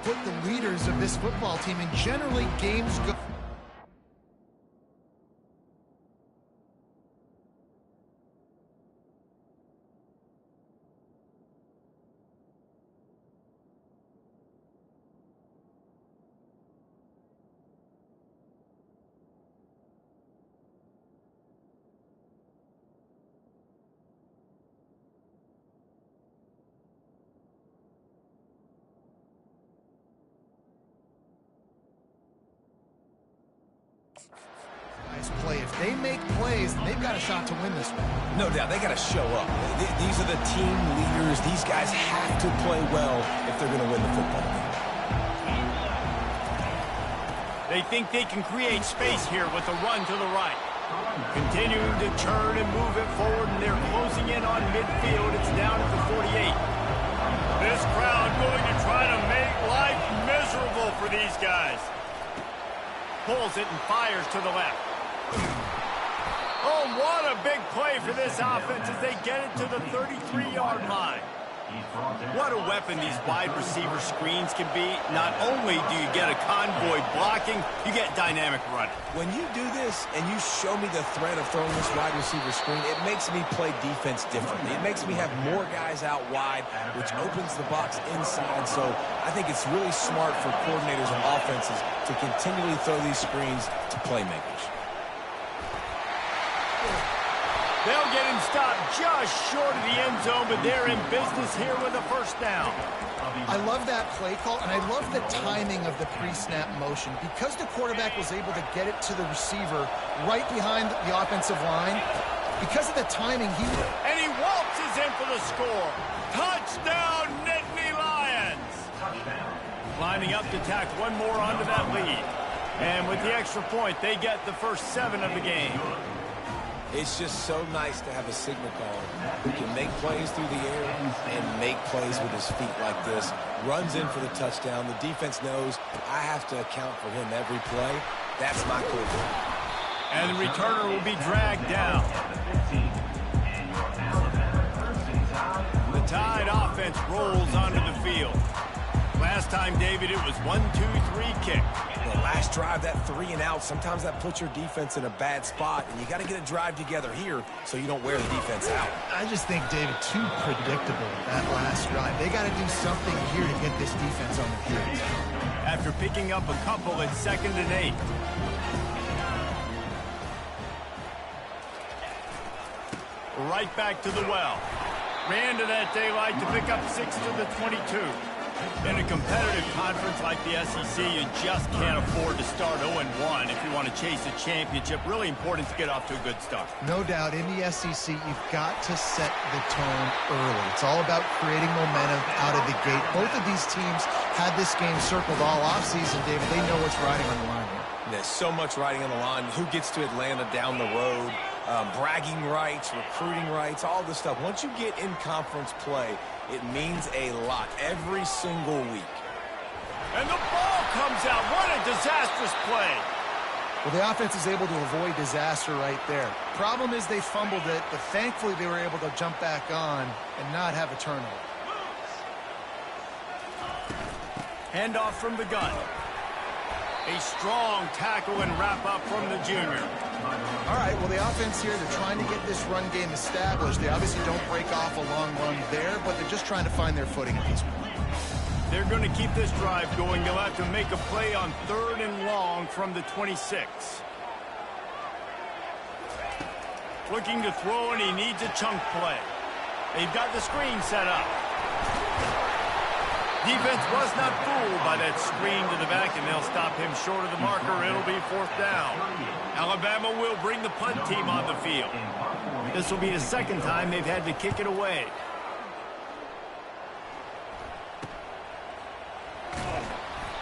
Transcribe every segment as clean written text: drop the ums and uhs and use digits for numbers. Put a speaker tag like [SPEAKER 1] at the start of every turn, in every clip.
[SPEAKER 1] put the leaders of this football team, and generally games go. Nice play. If they make plays, then they've got a shot to win this one.
[SPEAKER 2] No doubt, they got to show up. These are the team leaders. These guys have to play well if they're going to win the football game.
[SPEAKER 3] They think they can create space here with a run to the right. Continuing to turn and move it forward, and they're closing in on midfield. It's down at the 48. This crowd going to try to make life miserable for these guys. Pulls it and fires to the left. Oh, what a big play for this offense as they get it to the 33-yard line. What a weapon these wide receiver screens can be. Not only do you get a convoy blocking, you get dynamic running.
[SPEAKER 2] When you do this and you show me the threat of throwing this wide receiver screen, it makes me play defense differently. It makes me have more guys out wide, which opens the box inside. So I think it's really smart for coordinators and offenses to continually throw these screens to playmakers.
[SPEAKER 3] They'll get him stopped just short of the end zone, but they're in business here with a first down.
[SPEAKER 1] I love that play call, and I love the timing of the pre-snap motion. Because the quarterback was able to get it to the receiver right behind the offensive line, because of the timing,
[SPEAKER 3] And he waltzes in for the score. Touchdown, Nittany Lions! Lining up to tack one more onto that lead. And with the extra point, they get the first 7 of the game.
[SPEAKER 2] It's just so nice to have a signal caller who can make plays through the air and make plays with his feet like this. Runs in for the touchdown. The defense knows I have to account for him every play. That's my call.
[SPEAKER 3] And the returner will be dragged down. The Tide offense rolls onto the field. Last time, David, it was 1-2-3 kick.
[SPEAKER 2] The last drive, that 3 and out, sometimes that puts your defense in a bad spot, and you got to get a drive together here so you don't wear the defense out.
[SPEAKER 1] I just think, David, too predictable that last drive. They got to do something here to get this defense on their heels.
[SPEAKER 3] After picking up a couple at 2nd and 8. Right back to the well. Ran to that daylight to pick up 6 to the 22. In a competitive conference like the SEC, you just can't afford to start 0-1 if you want to chase a championship. Really important to get off to a good start.
[SPEAKER 1] No doubt, in the SEC, you've got to set the tone early. It's all about creating momentum out of the gate. Both of these teams had this game circled all offseason, David. They know what's riding on the line here.
[SPEAKER 2] There's so much riding on the line. Who gets to Atlanta down the road? Bragging rights, recruiting rights, all this stuff. Once you get in conference play, it means a lot every single week.
[SPEAKER 3] And the ball comes out. What a disastrous play.
[SPEAKER 1] Well, the offense is able to avoid disaster right there. Problem is they fumbled it, but thankfully they were able to jump back on and not have a turnover.
[SPEAKER 3] Handoff from the gun. A strong tackle and wrap-up from the junior.
[SPEAKER 1] All right, well, the offense here, they're trying to get this run game established. They obviously don't break off a long run there, but they're just trying to find their footing at this point.
[SPEAKER 3] They're going to keep this drive going. They'll have to make a play on 3rd and long from the 26. Looking to throw, and he needs a chunk play. They've got the screen set up. Defense was not fooled by that screen to the back, and they'll stop him short of the marker. It'll be 4th down. Alabama will bring the punt team on the field. This will be the 2nd time they've had to kick it away.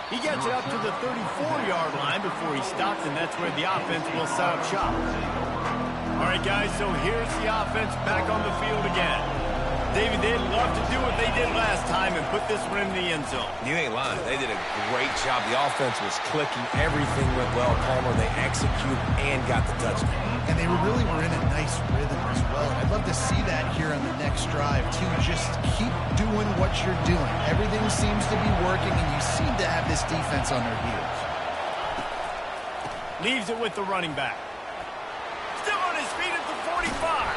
[SPEAKER 3] He gets it up to the 34-yard line before he stops, and that's where the offense will set up shop. All right, guys, so here's the offense back on the field again. David, they'd love to do what they did last time and put this one in the end zone.
[SPEAKER 2] You ain't lying. They did a great job. The offense was clicking. Everything went well, Palmer. They executed and got the touchdown.
[SPEAKER 1] And they really were in a nice rhythm as well. And I'd love to see that here on the next drive, too. Just keep doing what you're doing. Everything seems to be working, and you seem to have this defense on their heels.
[SPEAKER 3] Leaves it with the running back. Still on his feet at the 45.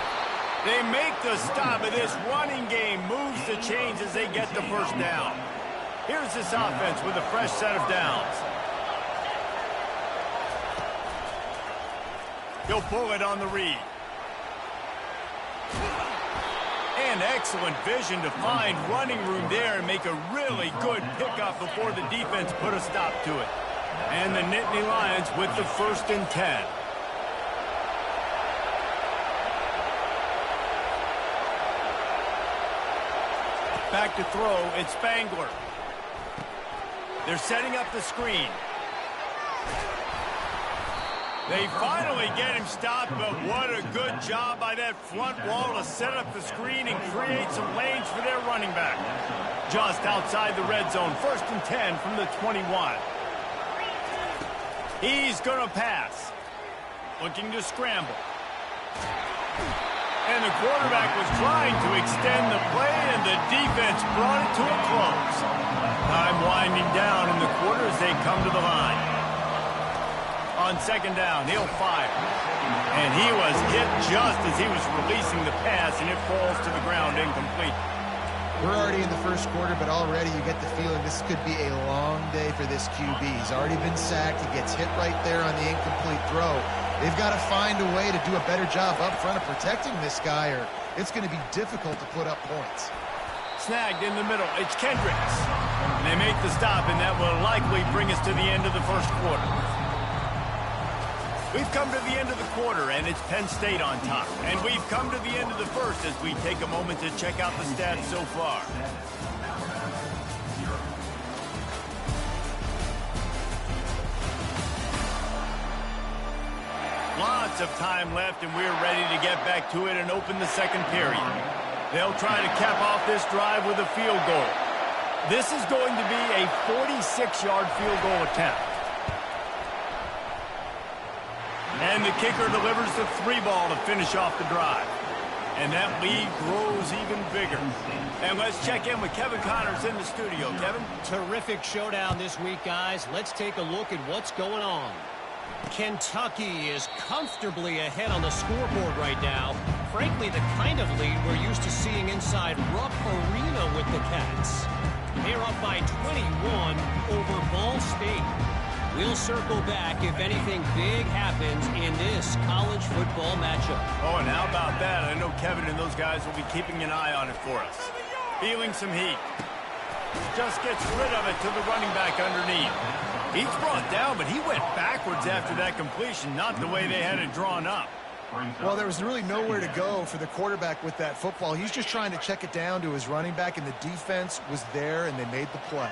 [SPEAKER 3] They make the stop, and this running game moves the chains as they get the first down. Here's this offense with a fresh set of downs. He'll pull it on the read. And excellent vision to find running room there and make a really good pickup before the defense put a stop to it. And the Nittany Lions with the 1st and 10. Back to throw, it's Spangler. They're setting up the screen. They finally get him stopped, but what a good job by that front wall to set up the screen and create some lanes for their running back. Just outside the red zone, 1st and 10 from the 21. He's going to pass. Looking to scramble. And the quarterback was trying to extend the play, and the defense brought it to a close. Time winding down in the quarter as they come to the line. On 2nd down, he'll fire. And he was hit just as he was releasing the pass, and it falls to the ground incomplete.
[SPEAKER 1] We're already in the 1st quarter, but already you get the feeling this could be a long day for this QB. He's already been sacked. He gets hit right there on the incomplete throw. They've got to find a way to do a better job up front of protecting this guy, or it's going to be difficult to put up points.
[SPEAKER 3] Snagged in the middle. It's Kendricks. And they make the stop, and that will likely bring us to the end of the 1st quarter. We've come to the end of the quarter, and it's Penn State on top. And we've come to the end of the 1st as we take a moment to check out the stats so far. Lots of time left, and we're ready to get back to it and open the 2nd period. They'll try to cap off this drive with a field goal. This is going to be a 46-yard field goal attempt. And the kicker delivers the 3-ball to finish off the drive. And that lead grows even bigger. And let's check in with Kevin Connors in the studio. Kevin?
[SPEAKER 4] Terrific showdown this week, guys. Let's take a look at what's going on. Kentucky is comfortably ahead on the scoreboard right now. Frankly, the kind of lead we're used to seeing inside Rupp Arena with the Cats. They're up by 21 over Ball State. We'll circle back if anything big happens in this college football matchup.
[SPEAKER 3] Oh, and how about that? I know Kevin and those guys will be keeping an eye on it for us. Feeling some heat. Just gets rid of it to the running back underneath. He's brought down, but he went backwards after that completion, not the way they had it drawn up.
[SPEAKER 1] Well, there was really nowhere to go for the quarterback with that football. He's just trying to check it down to his running back, and the defense was there, and they made the play.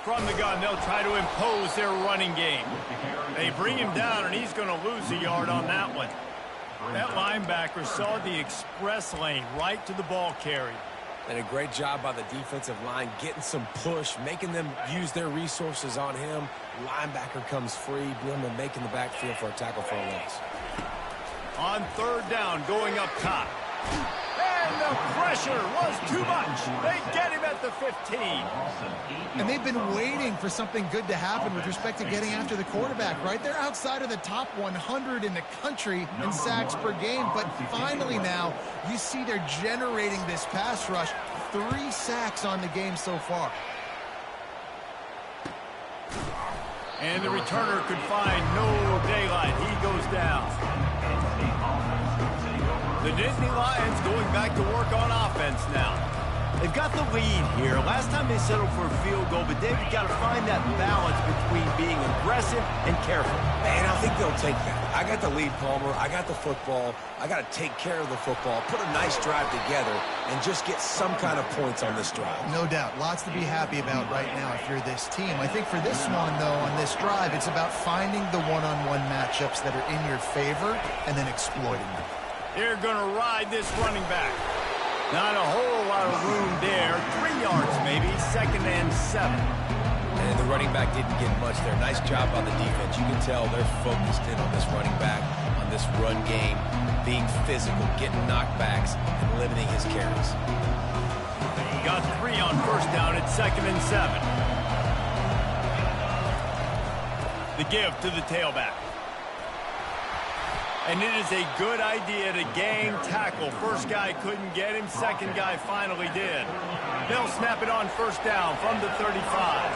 [SPEAKER 3] From the gun, they'll try to impose their running game. They bring him down, and he's going to lose a yard on that one. That linebacker saw the express lane right to the ball carrier.
[SPEAKER 2] And a great job by the defensive line, getting some push, making them use their resources on him. Linebacker comes free, him and making the backfield for a tackle for a loss.
[SPEAKER 3] On 3rd down, going up top. And the pressure was too much. They get him at the 15.
[SPEAKER 1] And they've been waiting for something good to happen with respect to getting after the quarterback, right? They're outside of the top 100 in the country in sacks per game, but finally now you see they're generating this pass rush. 3 sacks on the game so far.
[SPEAKER 3] And the returner could find no daylight. He goes down. The Nittany Lions going back to work on offense now. They've got the lead here. Last time they settled for a field goal, but they've got to find that balance between being aggressive and careful.
[SPEAKER 2] Man, I think they'll take that. I got the lead, Palmer. I got the football. I got to take care of the football, put a nice drive together, and just get some kind of points on this drive.
[SPEAKER 1] No doubt. Lots to be happy about right now if you're this team. I think for this one, though, on this drive, it's about finding the one-on-one matchups that are in your favor and then exploiting them.
[SPEAKER 3] They're going to ride this running back. Not a whole lot of room there. 3 yards maybe, 2nd and 7.
[SPEAKER 2] And the running back didn't get much there. Nice job by the defense. You can tell they're focused in on this running back, on this run game, being physical, getting knockbacks, and limiting his carries.
[SPEAKER 3] He got 3 on 1st down at 2nd and 7. The give to the tailback. And it is a good idea to gang tackle. 1st guy couldn't get him. 2nd guy finally did. They'll snap it on 1st down from the 35.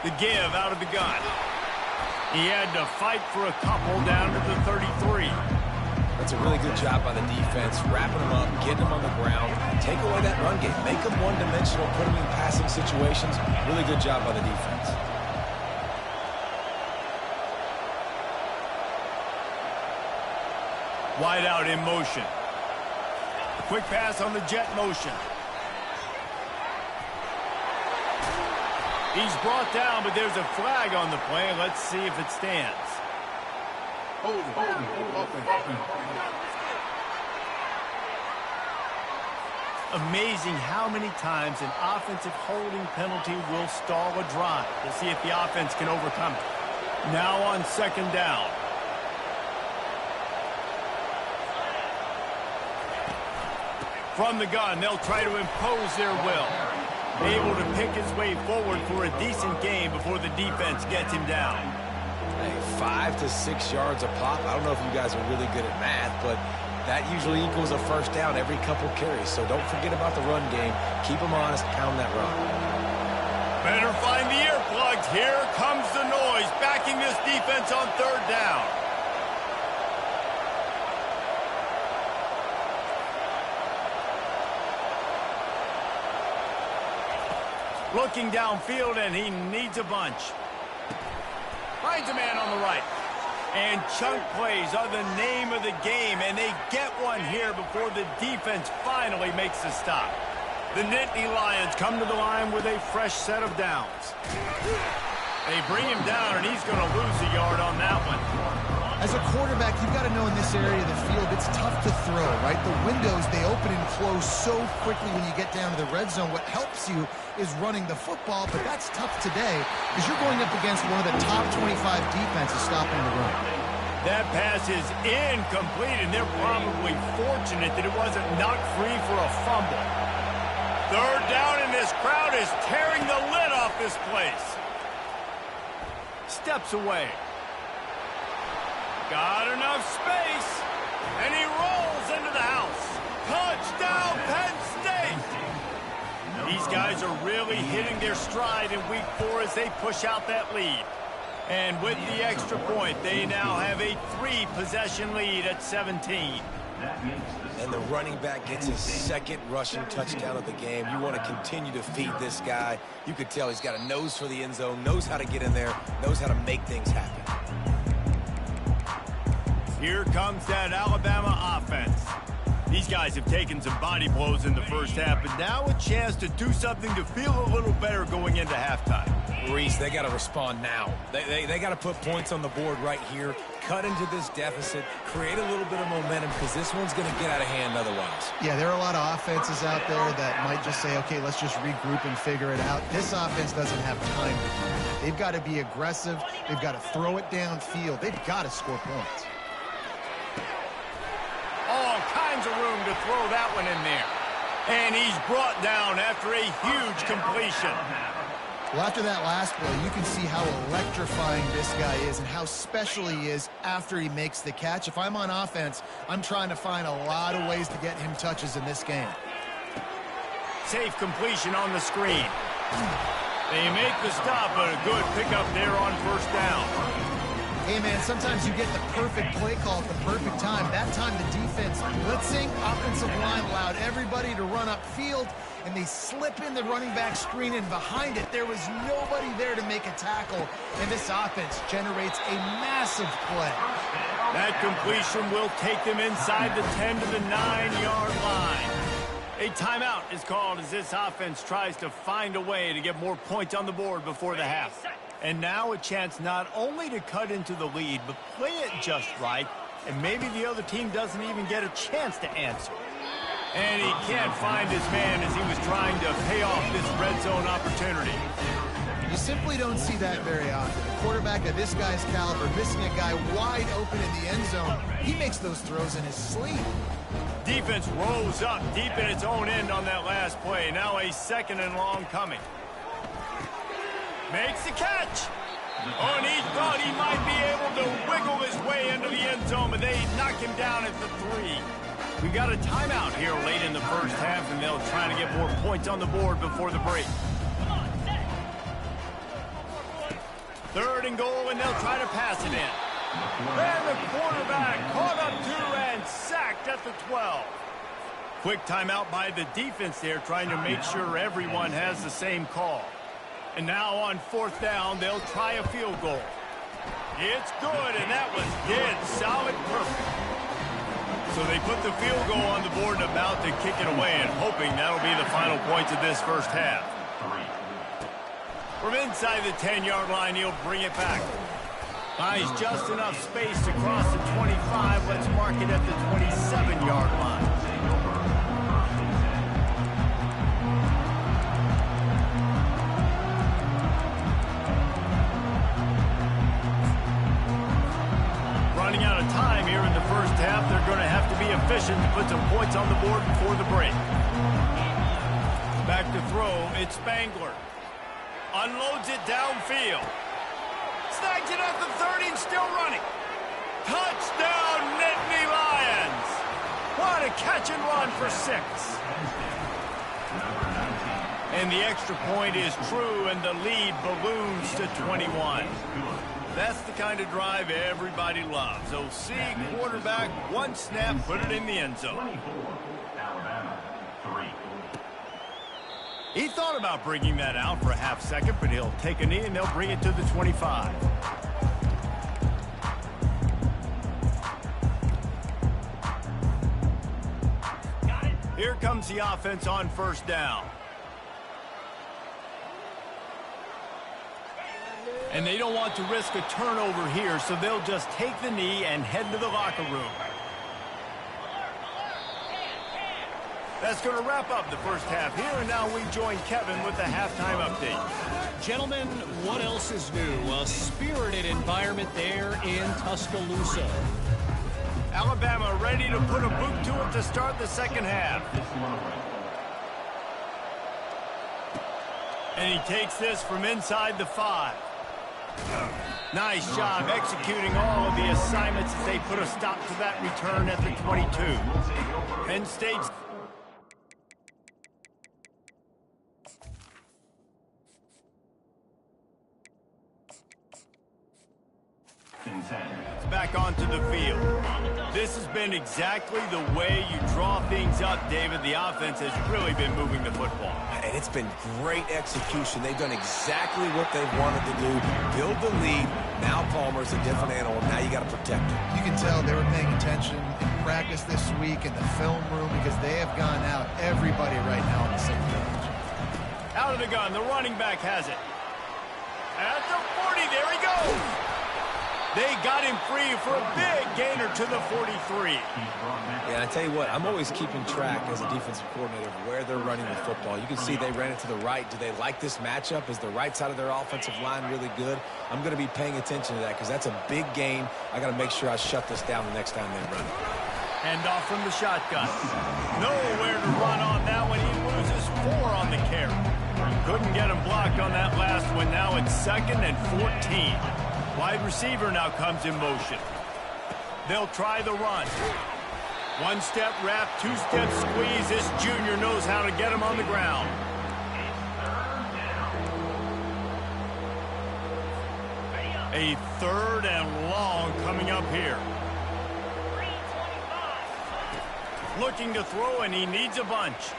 [SPEAKER 3] The give out of the gun. He had to fight for a couple down to the 33.
[SPEAKER 2] That's a really good job by the defense, wrapping them up, getting them on the ground, take away that run game, make them one-dimensional, put them in passing situations. Really good job by the defense.
[SPEAKER 3] Wide out in motion. Quick pass on the jet motion. He's brought down, but there's a flag on the play. Let's see if it stands. Amazing how many times an offensive holding penalty will stall a drive. We'll see if the offense can overcome it. Now on 2nd down. From the gun, they'll try to impose their will. Able to pick his way forward for a decent game before the defense gets him down.
[SPEAKER 2] Hey, 5 to 6 yards a pop. I don't know if you guys are really good at math, but that usually equals a 1st down every couple carries. So don't forget about the run game. Keep them honest, pound that rock.
[SPEAKER 3] Better find the earplugs. Here comes the noise, backing this defense on 3rd down. Looking downfield, and he needs a bunch. Finds a man on the right. And chunk plays are the name of the game, and they get one here before the defense finally makes a stop. The Nittany Lions come to the line with a fresh set of downs. They bring him down, and he's going to lose a yard on that one.
[SPEAKER 1] As a quarterback, you've got to know in this area of the field, it's tough to throw, right? The windows, they open and close so quickly when you get down to the red zone. What helps you is running the football, but that's tough today because you're going up against one of the top 25 defenses stopping the run.
[SPEAKER 3] That pass is incomplete, and they're probably fortunate that it wasn't knocked free for a fumble. 3rd down, and this crowd is tearing the lid off this place. Steps away. Got enough space, and he rolls into the house. Touchdown, Penn State! These guys are really hitting their stride in Week 4 as they push out that lead. And with the extra point, they now have a 3-possession lead at 17.
[SPEAKER 2] And the running back gets his 2nd rushing touchdown of the game. You want to continue to feed this guy. You could tell he's got a nose for the end zone, knows how to get in there, knows how to make things happen.
[SPEAKER 3] Here comes that Alabama offense. These guys have taken some body blows in the 1st half, but now a chance to do something to feel a little better going into halftime.
[SPEAKER 2] Reese, they got to respond now. They got to put points on the board right here, cut into this deficit, create a little bit of momentum because this one's going to get out of hand otherwise.
[SPEAKER 1] Yeah, there are a lot of offenses out there that might just say, okay, let's just regroup and figure it out. This offense doesn't have time to do that. They've got to be aggressive. They've got to throw it downfield. They've got to score points.
[SPEAKER 3] All kinds of room to throw that one in there. And he's brought down after a huge completion.
[SPEAKER 1] Well, after that last play, you can see how electrifying this guy is and how special he is after he makes the catch. If I'm on offense, I'm trying to find a lot of ways to get him touches in this game.
[SPEAKER 3] Safe completion on the screen. They make the stop, but a good pickup there on 1st down.
[SPEAKER 1] Hey, man, sometimes you get the perfect play call at the perfect time. That time the defense blitzing, offensive line allowed everybody to run upfield, and they slip in the running back screen, and behind it, there was nobody there to make a tackle, and this offense generates a massive play.
[SPEAKER 3] That completion will take them inside the 10 to the 9-yard line. A timeout is called as this offense tries to find a way to get more points on the board before the half. And now a chance not only to cut into the lead, but play it just right, and maybe the other team doesn't even get a chance to answer. And he can't find his man as he was trying to pay off this red zone opportunity.
[SPEAKER 1] You simply don't see that very often. A quarterback of this guy's caliber missing a guy wide open in the end zone. He makes those throws in his sleep.
[SPEAKER 3] Defense rose up deep in its own end on that last play. Now a 2nd and long coming. Makes the catch. Oh, and he thought he might be able to wiggle his way into the end zone, but they knock him down at the 3. We got a timeout here late in the first half, and they'll try to get more points on the board before the break. 3rd and goal, and they'll try to pass it in. And the quarterback caught up to and sacked at the 12. Quick timeout by the defense there, trying to make sure everyone has the same call. And now on 4th down, they'll try a field goal. It's good, and that was dead solid perfect. So they put the field goal on the board and about to kick it away, and hoping that'll be the final points of this first half. From inside the 10-yard line, he'll bring it back. Buys just enough space to cross the 25. Let's mark it at the 27-yard line. Running out of time here in the first half. They're going to have to be efficient to put some points on the board before the break. Back to throw. It's Spangler. Unloads it downfield. Snags it at the 30 and still running. Touchdown, Nittany Lions. What a catch and run for 6. And the extra point is true, and the lead balloons to 21. That's the kind of drive everybody loves. OC, quarterback, 1 snap, put it in the end zone. He thought about bringing that out for a half second, but he'll take a knee and they'll bring it to the 25. Here comes the offense on 1st down. And they don't want to risk a turnover here, so they'll just take the knee and head to the locker room. That's going to wrap up the first half here, and now we join Kevin with the halftime update.
[SPEAKER 4] Gentlemen, what else is new? A spirited environment there in Tuscaloosa.
[SPEAKER 3] Alabama ready to put a boot to it to start the second half. And he takes this from inside the 5. Nice job executing all of the assignments as they put a stop to that return at the 22. Penn State's back onto the field. This has been exactly the way you draw things up, David. The offense has really been moving the football.
[SPEAKER 2] And it's been great execution. They've done exactly what they've wanted to do. Build the lead. Now Palmer's a different animal. Now you got to protect him.
[SPEAKER 1] You can tell they were paying attention in practice this week in the film room because they have gone out, everybody right now on the same page.
[SPEAKER 3] Out of the gun, the running back has it. At the 40, there he goes. They got him free for a big gainer to the 43.
[SPEAKER 2] Yeah, I tell you what, I'm always keeping track as a defensive coordinator of where they're running the football. You can see they ran it to the right. Do they like this matchup? Is the right side of their offensive line really good? I'm going to be paying attention to that because that's a big gain. I got to make sure I shut this down the next time they run it.
[SPEAKER 3] Hand off from the shotgun. Nowhere to run on that one. He loses 4 on the carry. Couldn't get him blocked on that last one. Now it's 2nd and 14. Wide receiver now comes in motion. They'll try the run. 1-step wrap, 2-step squeeze. This junior knows how to get him on the ground. A 3rd and long coming up here. Looking to throw, and he needs a bunch.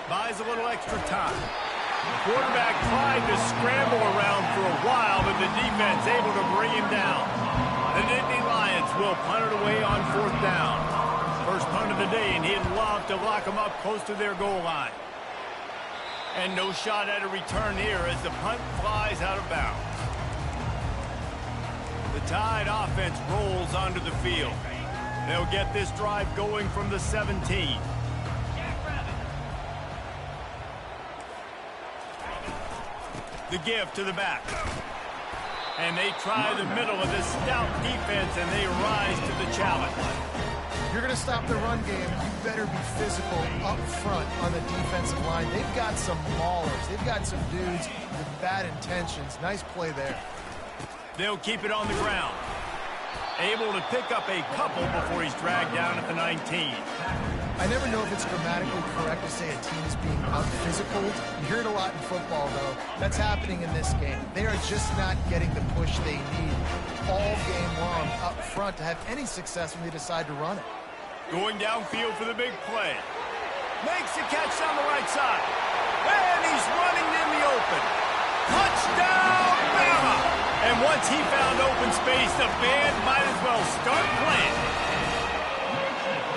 [SPEAKER 3] Buys a little extra time. The quarterback tried to scramble around for a while, but the defense able to bring him down. The Nittany Lions will punt it away on 4th down. First punt of the day, and he'd love to lock them up close to their goal line. And no shot at a return here as the punt flies out of bounds. The Tide offense rolls onto the field. They'll get this drive going from the 17. The give to the back. And they try the middle of this stout defense, and they rise to the challenge.
[SPEAKER 1] If you're going to stop the run game, you better be physical up front on the defensive line. They've got some maulers. They've got some dudes with bad intentions. Nice play there.
[SPEAKER 3] They'll keep it on the ground. Able to pick up a couple before he's dragged down at the 19.
[SPEAKER 1] I never know if it's grammatically correct to say a team is being out-physical. You hear it a lot in football, though. That's happening in this game. They are just not getting the push they need all game long up front to have any success when they decide to run it.
[SPEAKER 3] Going downfield for the big play. Makes the catch down the right side. And he's running in the open. Touchdown, Bama! And once he found open space, the band might as well start playing.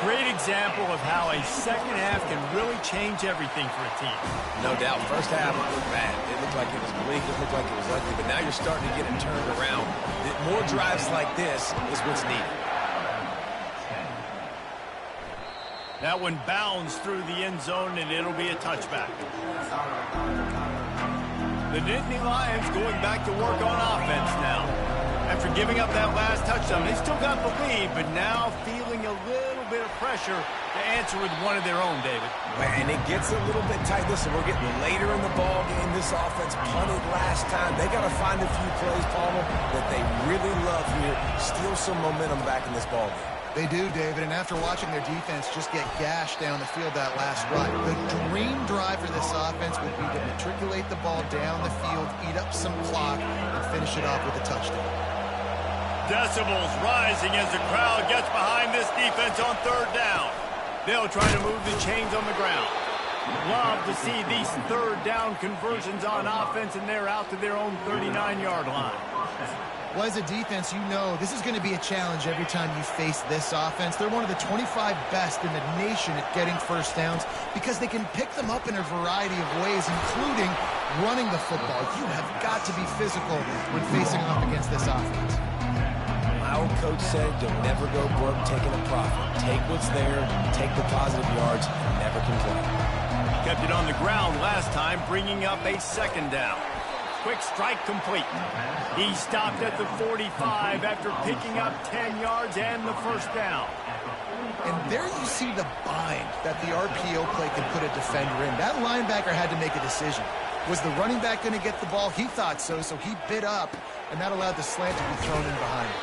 [SPEAKER 3] Great example of how a second half can really change everything for a team.
[SPEAKER 2] No doubt. First half, it looked bad. It looked like it was bleak. It looked like it was ugly. But now you're starting to get it turned around. More drives like this is what's needed.
[SPEAKER 3] That one bounds through the end zone, and it'll be a touchback. The Nittany Lions going back to work on offense now. After giving up that last touchdown, they still got the lead, but now feeling a little bit of pressure to answer with one of their own, David.
[SPEAKER 2] And it gets a little bit tight. Listen, we're getting later in the ball game. This offense punted last time. They got to find a few plays, Palmer, that they really love here. Steal some momentum back in this ball game.
[SPEAKER 1] They do, David, and after watching their defense just get gashed down the field that last drive, the dream drive for this offense would be to matriculate the ball down the field, eat up some clock, and finish it off with a touchdown.
[SPEAKER 3] Decibels rising as the crowd gets behind this defense on third down. They'll try to move the chains on the ground. Love to see these third down conversions on offense, and they're out to their own 39-yard line.
[SPEAKER 1] Well, as a defense, you know this is going to be a challenge every time you face this offense. They're one of the 25 best in the nation at getting first downs because they can pick them up in a variety of ways, including running the football. You have got to be physical when facing off against this offense.
[SPEAKER 2] My old coach said, you'll never go broke taking a profit. Take what's there, take the positive yards, and never complain.
[SPEAKER 3] Kept it on the ground last time, bringing up a second down. Quick strike complete. He stopped at the 45 after picking up 10 yards and the first down.
[SPEAKER 1] And there you see the bind that the RPO play can put a defender in. That linebacker had to make a decision. Was the running back going to get the ball? He thought so, so he bit up, and that allowed the slant to be thrown in behind him.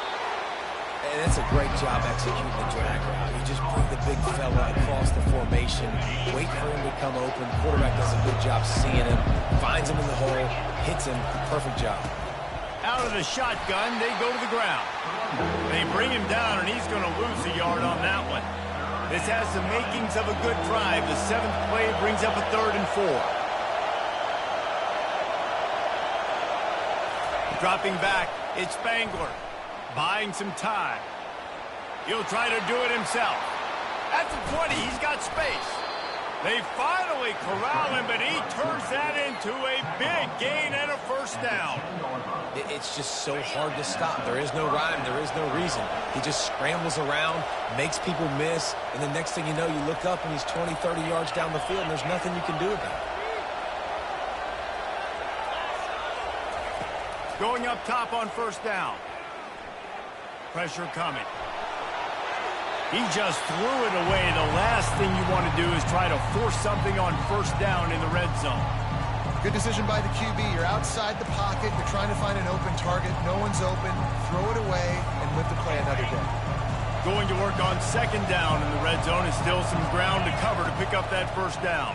[SPEAKER 2] And it's a great job executing the drag route. You just bring the big fella across the formation, wait for him to come open. Quarterback does a good job seeing him, finds him in the hole, hits him. Perfect job.
[SPEAKER 3] Out of the shotgun, they go to the ground. They bring him down, and he's going to lose a yard on that one. This has the makings of a good drive. The seventh play brings up a 3rd and 4. Dropping back, it's Spangler. Buying some time. He'll try to do it himself. At the 20, he's got space. They finally corral him, but he turns that into a big gain and a first down.
[SPEAKER 2] It's just so hard to stop. There is no rhyme. There is no reason. He just scrambles around, makes people miss, and the next thing you know, you look up and he's 20, 30 yards down the field, and there's nothing you can do about it.
[SPEAKER 3] Going up top on first down. Pressure coming. He just threw it away. The last thing you want to do is try to force something on first down in the red zone.
[SPEAKER 1] Good decision by the QB. You're outside the pocket. You're trying to find an open target. No one's open. Throw it away and live to play another day.
[SPEAKER 3] Going to work on second down in the red zone. Is still some ground to cover to pick up that first down.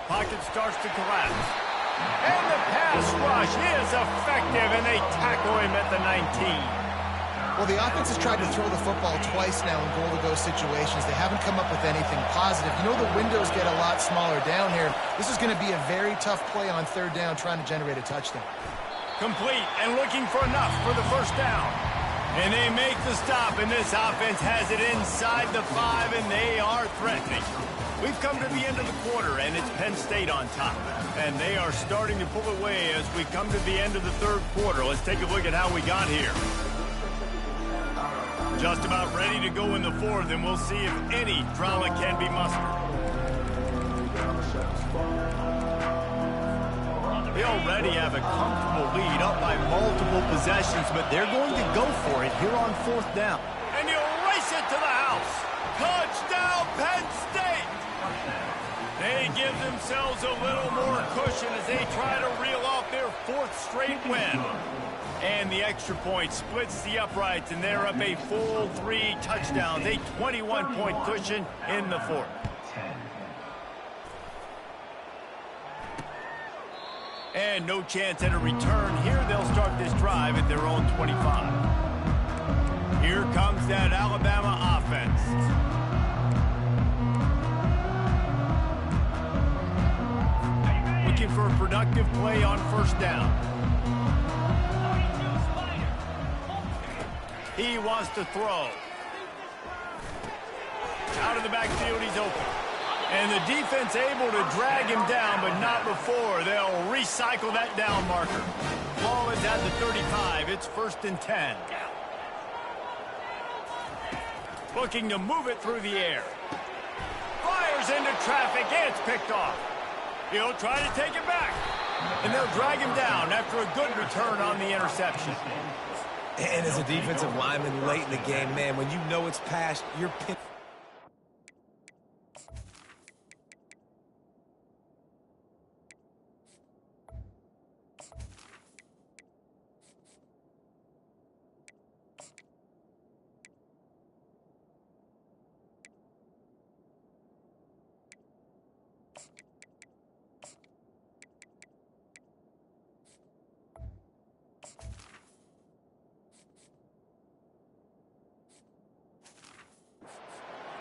[SPEAKER 3] Pocket starts to collapse. And the pass rush is effective, and they tackle him at the 19.
[SPEAKER 1] Well, the offense has tried to throw the football twice now in goal-to-go situations. They haven't come up with anything positive. You know the windows get a lot smaller down here. This is going to be a very tough play on third down trying to generate a touchdown.
[SPEAKER 3] Complete and looking for enough for the first down. And they make the stop, and this offense has it inside the 5, and they are threatening. We've come to the end of the quarter, and it's Penn State on top. And they are starting to pull away as we come to the end of the third quarter. Let's take a look at how we got here. Just about ready to go in the fourth, and we'll see if any drama can be mustered. They already have a comfortable lead up by multiple possessions, but they're going to go for it here on fourth down. And he'll race it to the house. Touchdown, Penn State! They give themselves a little more cushion as they try to reel off their fourth straight win. And the extra point splits the uprights, and they're up a full 3 touchdowns, a 21-point cushion in the fourth. And no chance at a return here. They'll start this drive at their own 25. Here comes that Alabama offense. Looking for a productive play on first down. He wants to throw. Out of the backfield, he's open. And the defense able to drag him down, but not before. They'll recycle that down marker. Ball is at the 35. It's 1st and 10. Looking to move it through the air. Fires into traffic, and it's picked off. He'll try to take it back. And they'll drag him down after a good return on the interception.
[SPEAKER 2] And as a defensive lineman late in the game, man, when you know it's past, you're pinned.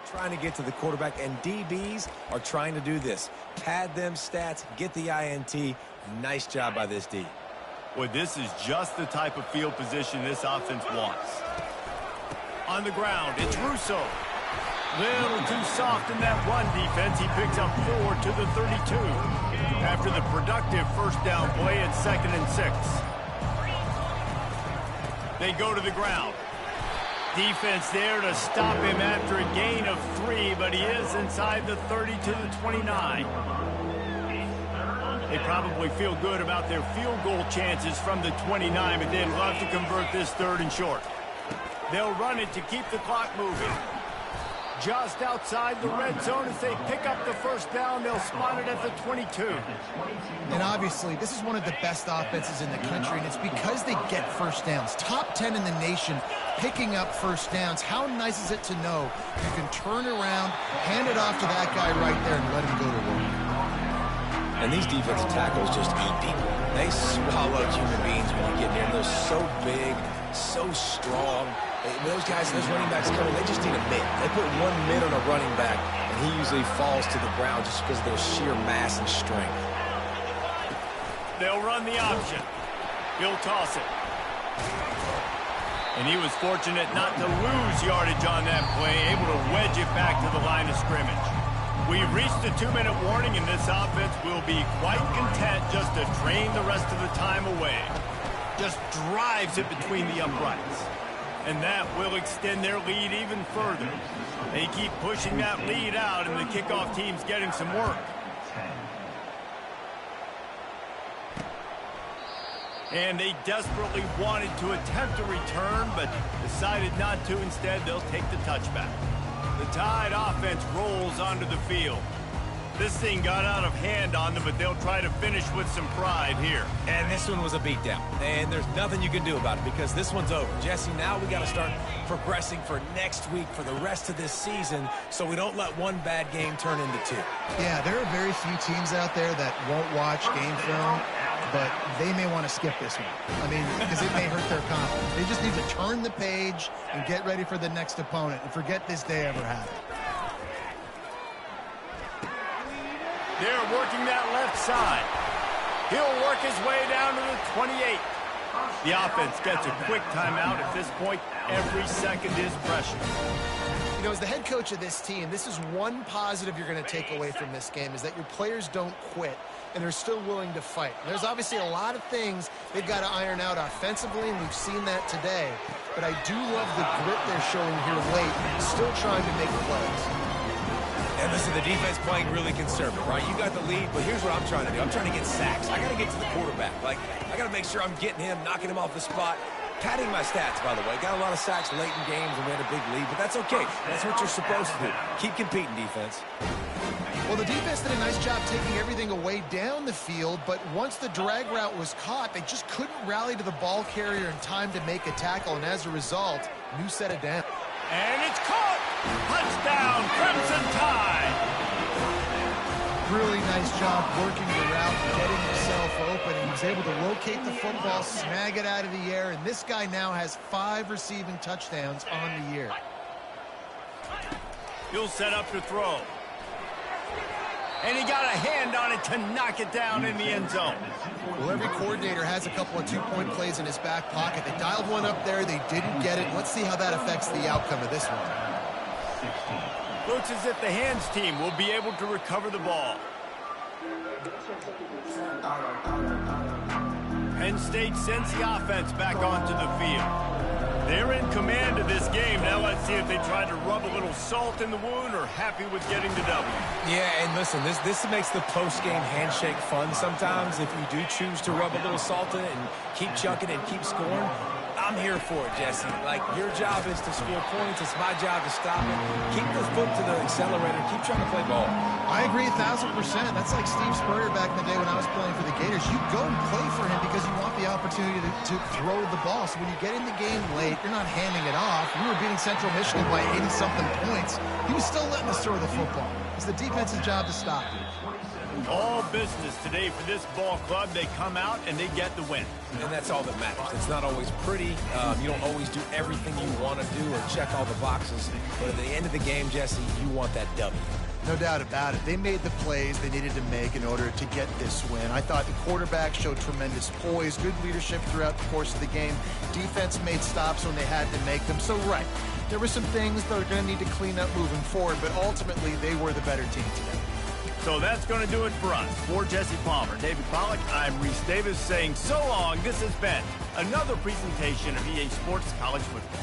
[SPEAKER 2] Trying to get to the quarterback, and DBs are trying to do this. Pad them stats, get the INT. Nice job by this D.
[SPEAKER 3] Well, this is just the type of field position this offense wants. On the ground, it's Russo. Little too soft in that run defense. He picks up 4 to the 32. After the productive first down play, it's 2nd and 6. They go to the ground. Defense there to stop him after a gain of 3, but he is inside the 30 to the 29. They probably feel good about their field goal chances from the 29, but they'd love to convert this 3rd and short. They'll run it to keep the clock moving. Just outside the red zone as they pick up the first down. They'll spot it at the 22.
[SPEAKER 1] And obviously, this is one of the best offenses in the country, and it's because they get first downs. Top 10 in the nation picking up first downs. How nice is it to know you can turn around, hand it off to that guy right there, and let him go to work.
[SPEAKER 2] And these defensive tackles just eat people. They swallow human beings when you get near them. They're so big, so strong. Those guys, those running backs coming, they just need a mid. They put one mid on a running back, and he usually falls to the ground just because of their sheer mass and strength.
[SPEAKER 3] They'll run the option. He'll toss it. And he was fortunate not to lose yardage on that play, able to wedge it back to the line of scrimmage. We've reached the 2-minute warning, and this offense will be quite content just to drain the rest of the time away. Just drives it between the uprights. And that will extend their lead even further. They keep pushing that lead out, and the kickoff team's getting some work. And they desperately wanted to attempt a return, but decided not to. Instead, they'll take the touchback. The Tide offense rolls onto the field. This thing got out of hand on them, but they'll try to finish with some pride here.
[SPEAKER 2] And this one was a beatdown. And there's nothing you can do about it because this one's over. Jesse, now we got to start progressing for next week for the rest of this season so we don't let one bad game turn into 2.
[SPEAKER 1] Yeah, there are very few teams out there that won't watch game film, but they may want to skip this one. I mean, because it may hurt their confidence. They just need to turn the page and get ready for the next opponent and forget this day ever happened.
[SPEAKER 3] They're working that left side. He'll work his way down to the 28. The offense gets a quick timeout. At this point, every second is precious.
[SPEAKER 1] You know, as the head coach of this team, this is one positive you're going to take away from this game, is that your players don't quit and they're still willing to fight. And there's obviously a lot of things they've got to iron out offensively, and we've seen that today. But I do love the grit they're showing here late, still trying to make plays.
[SPEAKER 2] And listen, the defense playing really conservative, right? You got the lead, but here's what I'm trying to do. I'm trying to get sacks. I got to get to the quarterback. Like, I got to make sure I'm getting him, knocking him off the spot. Padding my stats, by the way. Got a lot of sacks late in games and we had a big lead, but that's okay. That's what you're supposed to do. Keep competing, defense.
[SPEAKER 1] Well, the defense did a nice job taking everything away down the field, but once the drag route was caught, they just couldn't rally to the ball carrier in time to make a tackle, and as a result, new set of down.
[SPEAKER 3] And it's caught! Touchdown, Crimson Tide!
[SPEAKER 1] Really nice job working the route, getting himself open, and he was able to locate the football, snag it out of the air, and this guy now has 5 receiving touchdowns on the year.
[SPEAKER 3] He'll set up to throw. And he got a hand on it to knock it down in the end zone.
[SPEAKER 1] Well, every coordinator has a couple of two-point plays in his back pocket. They dialed one up there, they didn't get it. Let's see how that affects the outcome of this one.
[SPEAKER 3] Looks as if the hands team will be able to recover the ball. Penn State sends the offense back onto the field. They're in command of this game. Now let's see if they try to rub a little salt in the wound or happy with getting the W.
[SPEAKER 2] Yeah, and listen, this makes the post-game handshake fun sometimes. If you do choose to rub a little salt in it and keep chucking and keep scoring, I'm here for it, Jesse. Like, your job is to score points. It's my job to stop it. Keep the foot to the accelerator. Keep trying to play ball.
[SPEAKER 1] I agree 1,000%. That's like Steve Spurrier back in the day when I was playing for the Gators. You go and play for him because you want the opportunity to throw the ball. So when you get in the game late, you're not handing it off. We were beating Central Michigan by 80-something points. He was still letting us throw the football. It's the defense's job to stop it.
[SPEAKER 3] All business today for this ball club. They come out and they get the win.
[SPEAKER 2] And that's all that matters. It's not always pretty. You don't always do everything you want to do or check all the boxes. But at the end of the game, Jesse, you want that W.
[SPEAKER 1] No doubt about it. They made the plays they needed to make in order to get this win. I thought the quarterback showed tremendous poise, good leadership throughout the course of the game. Defense made stops when they had to make them. So, right, there were some things that are going to need to clean up moving forward, but ultimately they were the better team today.
[SPEAKER 3] So that's going to do it for us. For Jesse Palmer, David Pollack, I'm Reese Davis saying so long. This has been another presentation of EA Sports College Football.